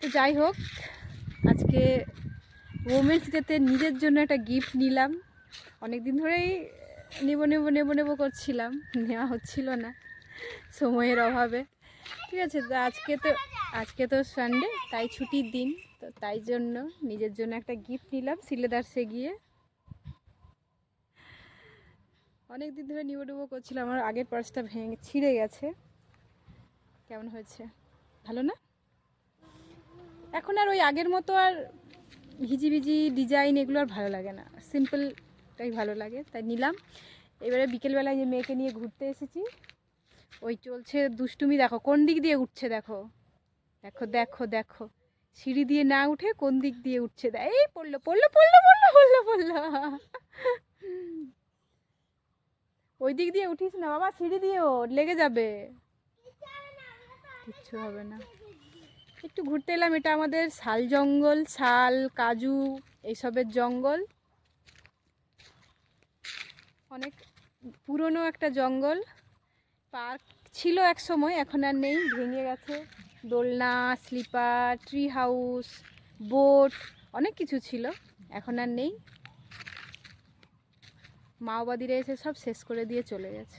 তো যাই হোক, আজকে ওমেন্স ডেতে নিজের জন্য একটা গিফট নিলাম। অনেক দিন ধরেই নেব করছিলাম, নেওয়া হচ্ছিল না সময়ের অভাবে। ঠিক আছে, তো আজকে তো সানডে, তাই ছুটির দিন, তো তাই জন্য নিজের জন্য একটা গিফট নিলাম সিলেদার্সে গিয়ে। অনেক দিন ধরে নেবো করছিলাম, আমার আগের পার্সটা ছিঁড়ে গেছে। কেমন হয়েছে, ভালো না? এখন আর ওই আগের মতো আর ভিজি ডিজাইন এগুলো আর ভালো লাগে না, সিম্পলটাই ভালো লাগে, তাই নিলাম। এবারে বিকেলবেলায় যে মেয়েকে নিয়ে ঘুরতে এসেছি, ওই চলছে দুষ্টুমি। দেখো কোন দিক দিয়ে উঠছে, দেখো দেখো দেখো দেখো, সিঁড়ি দিয়ে না উঠে কোন দিক দিয়ে উঠছে। এই পড়লো পড়লো পড়লো পড়লো পড়লো পড়লো। ওই দিক দিয়ে উঠিস না বাবা, সিঁড়ি দিয়েও লেগে যাবে, কিচ্ছু হবে না। একটু ঘুরতে এলাম, এটা আমাদের শাল জঙ্গল, শাল কাজু এইসবের জঙ্গল, অনেক পুরনো একটা জঙ্গল। পার্ক ছিল এক সময়, এখন আর নেই, ভেঙে গেছে। দোলনা, স্লিপার, ট্রি হাউস, বোট, অনেক কিছু ছিল, এখন আর নেই। মাওবাদীরা এসে সব শেষ করে দিয়ে চলে গেছে।